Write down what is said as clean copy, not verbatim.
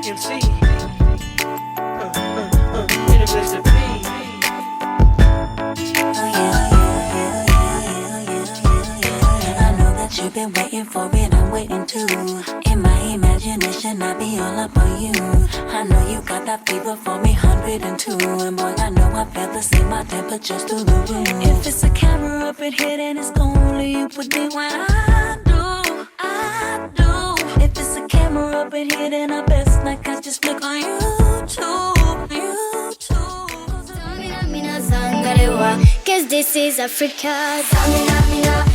MC. In a place to be. You've been waiting for it, I'm waiting too. In my imagination, I'll be all up on you. I know you got that fever for me, 102. And boy, I know I feel the same, my temperature's through the roof. If it's a camera up in here, then it's only you put me when I do. If it's a camera up in here, then I best not catch just flick on YouTube. Cause this is Africa. Samina, mina.